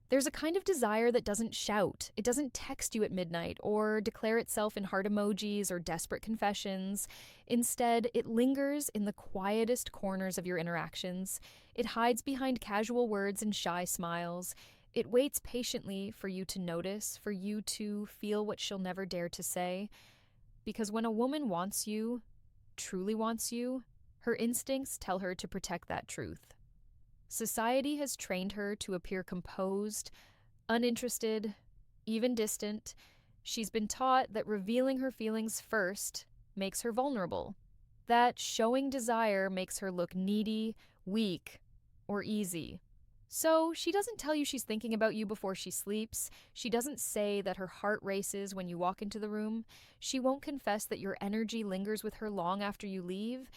There's a kind of desire that doesn't shout. It doesn't text you at midnight or declare itself in heart emojis or desperate confessions. Instead, it lingers in the quietest corners of your interactions. It hides behind casual words and shy smiles. It waits patiently for you to notice, for you to feel what she'll never dare to say. Because when a woman wants you, truly wants you, her instincts tell her to protect that truth. Society has trained her to appear composed, uninterested, even distant. She's been taught that revealing her feelings first makes her vulnerable, that showing desire makes her look needy, weak, or easy. So she doesn't tell you she's thinking about you before she sleeps. She doesn't say that her heart races when you walk into the room. She won't confess that your energy lingers with her long after you leave.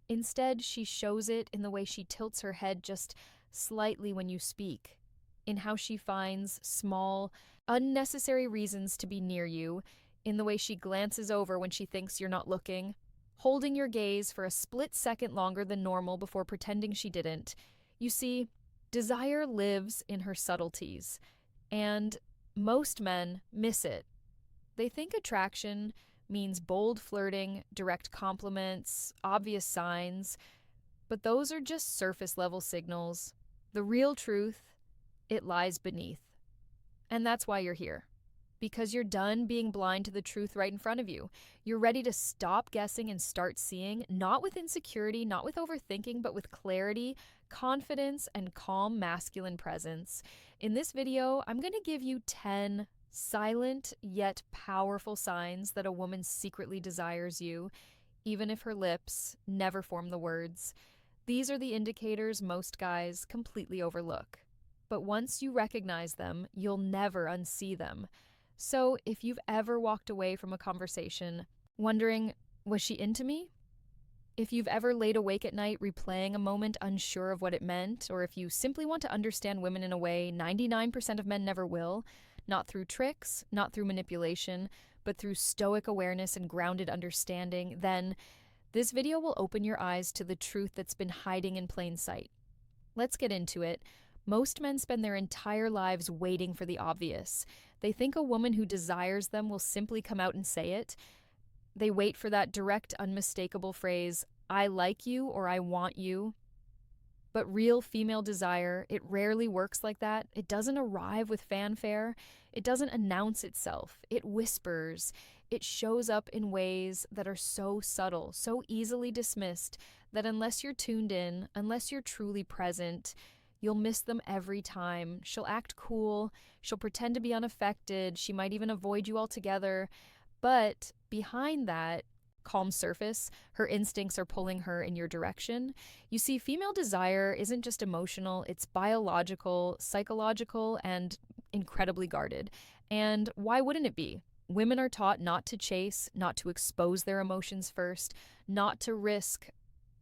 Instead, she shows it in the way she tilts her head just slightly when you speak, in how she finds small, unnecessary reasons to be near you, in the way she glances over when she thinks you're not looking, holding your gaze for a split second longer than normal before pretending she didn't. You see, desire lives in her subtleties, and most men miss it. They think attraction means bold flirting, direct compliments, obvious signs, but those are just surface level signals. The real truth, it lies beneath. And that's why you're here. Because you're done being blind to the truth right in front of you. You're ready to stop guessing and start seeing, not with insecurity, not with overthinking, but with clarity, confidence, and calm masculine presence. In this video, I'm going to give you 10 silent yet powerful signs that a woman secretly desires you, even if her lips never form the words. These are the indicators most guys completely overlook. But once you recognize them, you'll never unsee them. So if you've ever walked away from a conversation wondering, was she into me? If you've ever laid awake at night replaying a moment unsure of what it meant, or if you simply want to understand women in a way 99% of men never will, not through tricks, not through manipulation, but through stoic awareness and grounded understanding, then this video will open your eyes to the truth that's been hiding in plain sight. Let's get into it. Most men spend their entire lives waiting for the obvious. They think a woman who desires them will simply come out and say it. They wait for that direct, unmistakable phrase, "I like you" or "I want you." But real female desire, it rarely works like that. It doesn't arrive with fanfare. It doesn't announce itself. It whispers. It shows up in ways that are so subtle, so easily dismissed, that unless you're tuned in, unless you're truly present, you'll miss them every time. She'll act cool. She'll pretend to be unaffected. She might even avoid you altogether. But behind that calm surface, her instincts are pulling her in your direction. You see, female desire isn't just emotional, it's biological, psychological, and incredibly guarded. And why wouldn't it be? Women are taught not to chase, not to expose their emotions first, not to risk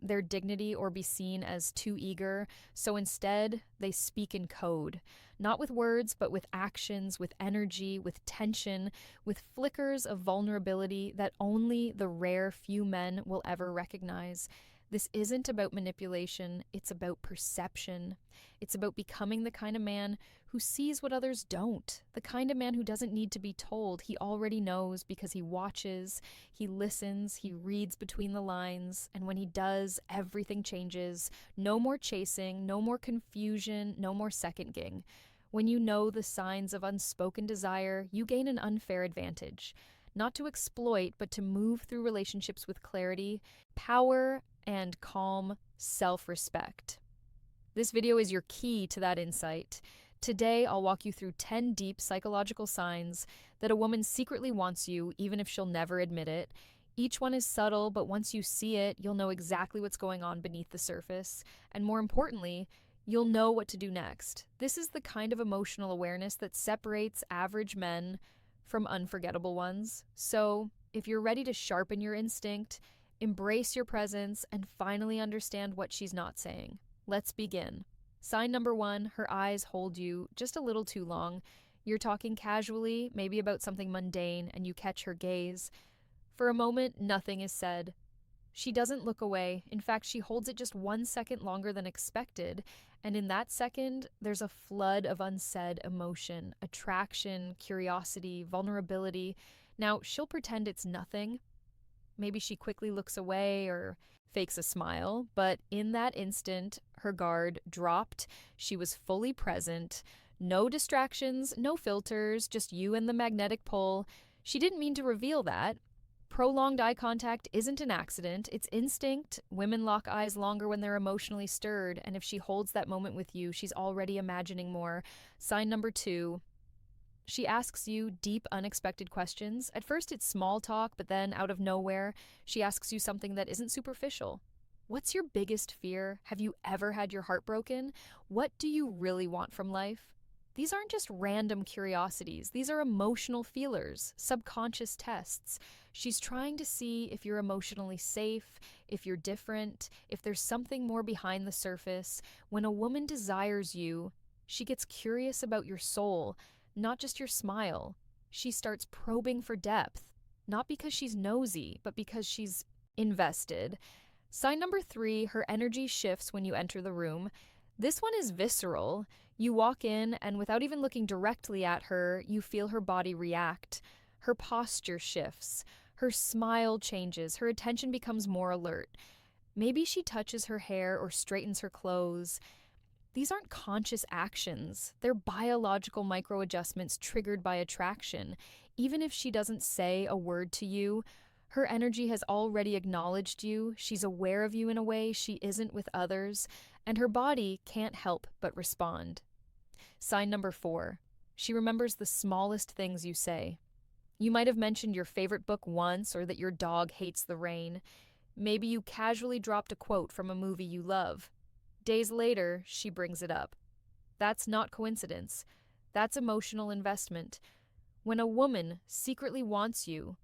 their dignity or be seen as too eager. So instead, they speak in code, not with words, but with actions, with energy, with tension, with flickers of vulnerability that only the rare few men will ever recognize. This isn't about manipulation, it's about perception. It's about becoming the kind of man who sees what others don't, the kind of man who doesn't need to be told. He already knows because he watches, he listens, he reads between the lines, and when he does, everything changes. No more chasing, no more confusion, no more second-guessing. When you know the signs of unspoken desire, you gain an unfair advantage. Not to exploit, but to move through relationships with clarity, power, and calm self-respect. This video is your key to that insight. Today, I'll walk you through 10 deep psychological signs that a woman secretly wants you, even if she'll never admit it. Each one is subtle, but once you see it, you'll know exactly what's going on beneath the surface. And more importantly, you'll know what to do next. This is the kind of emotional awareness that separates average men from unforgettable ones. So, if you're ready to sharpen your instinct, embrace your presence, and finally understand what she's not saying, let's begin. Sign number 1, her eyes hold you just a little too long. You're talking casually, maybe about something mundane, and you catch her gaze. For a moment, nothing is said. She doesn't look away. In fact, she holds it just 1 second longer than expected. And in that second, there's a flood of unsaid emotion, attraction, curiosity, vulnerability. Now, she'll pretend it's nothing. Maybe she quickly looks away or fakes a smile, but in that instant, her guard dropped. She was fully present. No distractions, no filters, just you and the magnetic pull. She didn't mean to reveal that. Prolonged eye contact isn't an accident, it's instinct. Women lock eyes longer when they're emotionally stirred, and if she holds that moment with you, she's already imagining more. Sign number 2. She asks you deep, unexpected questions. At first, it's small talk, but then, out of nowhere, she asks you something that isn't superficial. What's your biggest fear? Have you ever had your heart broken? What do you really want from life? These aren't just random curiosities. These are emotional feelers, subconscious tests. She's trying to see if you're emotionally safe, if you're different, if there's something more behind the surface. When a woman desires you, she gets curious about your soul, not just your smile. She starts probing for depth, not because she's nosy, but because she's invested. Sign number 3, her energy shifts when you enter the room. This one is visceral. You walk in, and without even looking directly at her, you feel her body react. Her posture shifts. Her smile changes. Her attention becomes more alert. Maybe she touches her hair or straightens her clothes. These aren't conscious actions. They're biological micro-adjustments triggered by attraction. Even if she doesn't say a word to you, her energy has already acknowledged you. She's aware of you in a way she isn't with others, and her body can't help but respond. Sign number 4. She remembers the smallest things you say. You might have mentioned your favorite book once or that your dog hates the rain. Maybe you casually dropped a quote from a movie you love. Days later, she brings it up. That's not coincidence. That's emotional investment. When a woman secretly wants you,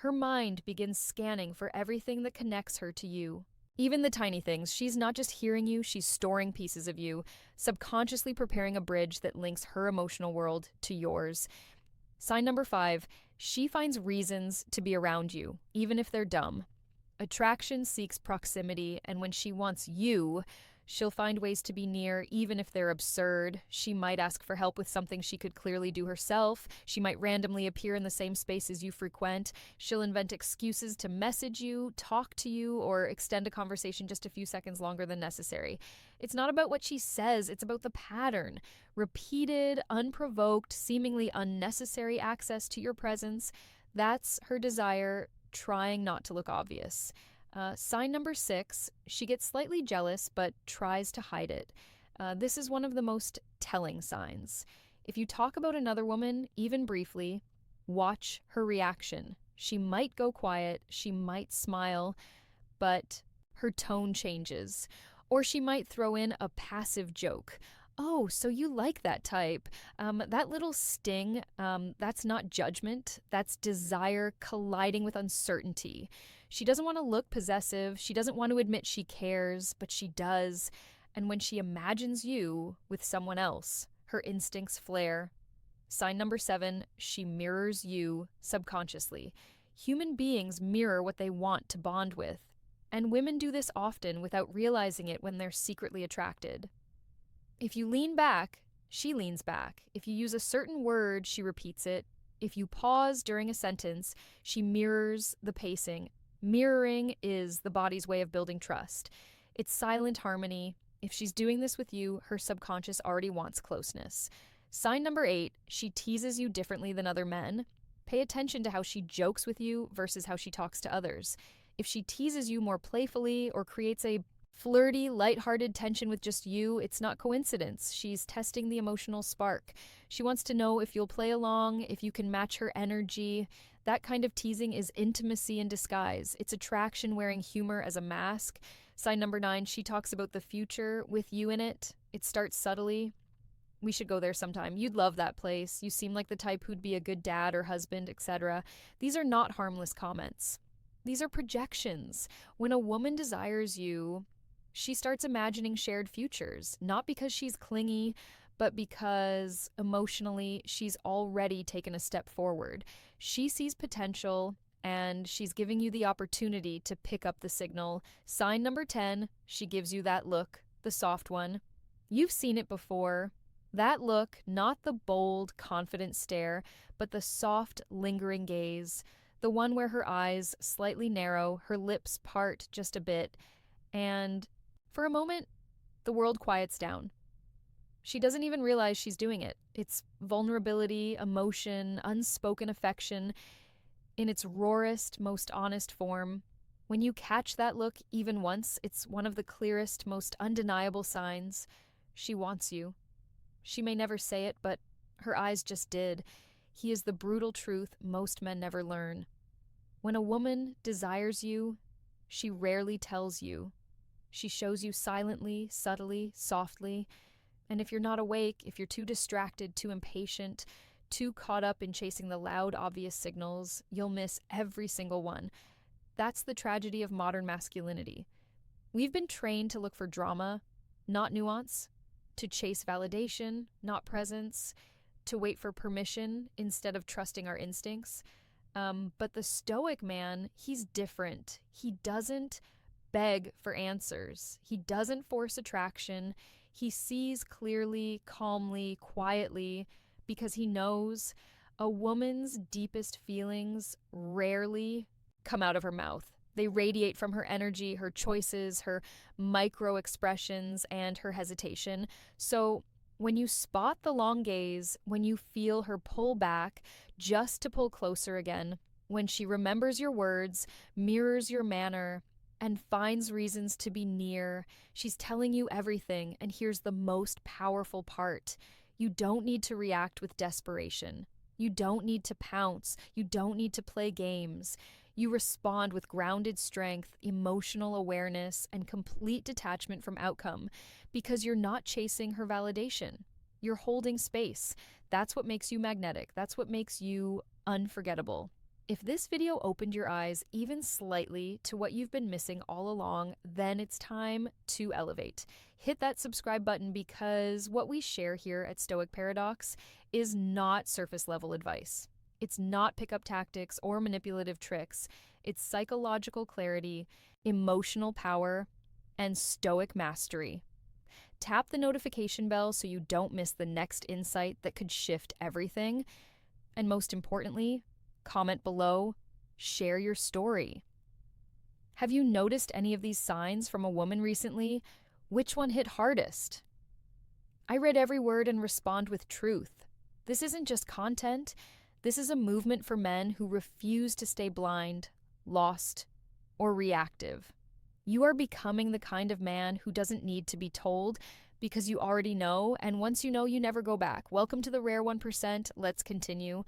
her mind begins scanning for everything that connects her to you. Even the tiny things. She's not just hearing you, she's storing pieces of you, subconsciously preparing a bridge that links her emotional world to yours. Sign number 5, she finds reasons to be around you, even if they're dumb. Attraction seeks proximity, and when she wants you, she'll find ways to be near, even if they're absurd. She might ask for help with something she could clearly do herself. She might randomly appear in the same spaces you frequent. She'll invent excuses to message you, talk to you, or extend a conversation just a few seconds longer than necessary. It's not about what she says, it's about the pattern. Repeated, unprovoked, seemingly unnecessary access to your presence. That's her desire, trying not to look obvious. Sign number 6, she gets slightly jealous but tries to hide it. This is one of the most telling signs. If you talk about another woman, even briefly, watch her reaction. She might go quiet, she might smile, but her tone changes. Or she might throw in a passive joke. Oh, so you like that type. That little sting, that's not judgment, that's desire colliding with uncertainty. She doesn't want to look possessive, she doesn't want to admit she cares, but she does. And when she imagines you with someone else, her instincts flare. Sign number 7, she mirrors you subconsciously. Human beings mirror what they want to bond with. And women do this often without realizing it when they're secretly attracted. If you lean back, she leans back. If you use a certain word, she repeats it. If you pause during a sentence, she mirrors the pacing. Mirroring is the body's way of building trust. It's silent harmony. If she's doing this with you, her subconscious already wants closeness. Sign number 8, she teases you differently than other men. Pay attention to how she jokes with you versus how she talks to others. If she teases you more playfully or creates a flirty, lighthearted tension with just you, it's not coincidence. She's testing the emotional spark. She wants to know if you'll play along, if you can match her energy. That kind of teasing is intimacy in disguise. It's attraction wearing humor as a mask. Sign number 9, she talks about the future with you in it. It starts subtly. We should go there sometime. You'd love that place. You seem like the type who'd be a good dad or husband, etc. These are not harmless comments. These are projections. When a woman desires you, she starts imagining shared futures, not because she's clingy, but because emotionally she's already taken a step forward. She sees potential, and she's giving you the opportunity to pick up the signal. Sign number 10, she gives you that look, the soft one. You've seen it before. That look, not the bold, confident stare, but the soft, lingering gaze, the one where her eyes slightly narrow, her lips part just a bit, and for a moment, the world quiets down. She doesn't even realize she's doing it. It's vulnerability, emotion, unspoken affection in its rawest, most honest form. When you catch that look even once, it's one of the clearest, most undeniable signs. She wants you. She may never say it, but her eyes just did. He is the brutal truth most men never learn. When a woman desires you, she rarely tells you. She shows you silently, subtly, softly. And if you're not awake, if you're too distracted, too impatient, too caught up in chasing the loud, obvious signals, you'll miss every single one. That's the tragedy of modern masculinity. We've been trained to look for drama, not nuance, to chase validation, not presence, to wait for permission instead of trusting our instincts. But the stoic man, he's different. He doesn't beg for answers. He doesn't force attraction. He sees clearly, calmly, quietly, because he knows a woman's deepest feelings rarely come out of her mouth. They radiate from her energy, her choices, her micro expressions, and her hesitation. So when you spot the long gaze, when you feel her pull back just to pull closer again, when she remembers your words, mirrors your manner, and finds reasons to be near, she's telling you everything. And here's the most powerful part. You don't need to react with desperation. You don't need to pounce. You don't need to play games. You respond with grounded strength, emotional awareness, and complete detachment from outcome because you're not chasing her validation. You're holding space. That's what makes you magnetic. That's what makes you unforgettable. If this video opened your eyes even slightly to what you've been missing all along, then it's time to elevate. Hit that subscribe button because what we share here at Stoic Paradox is not surface level advice. It's not pickup tactics or manipulative tricks. It's psychological clarity, emotional power, and stoic mastery. Tap the notification bell so you don't miss the next insight that could shift everything. And most importantly, comment below, share your story. Have you noticed any of these signs from a woman recently? Which one hit hardest? I read every word and respond with truth. This isn't just content. This is a movement for men who refuse to stay blind, lost, or reactive. You are becoming the kind of man who doesn't need to be told because you already know, and once you know, you never go back. Welcome to the rare 1%. Let's continue.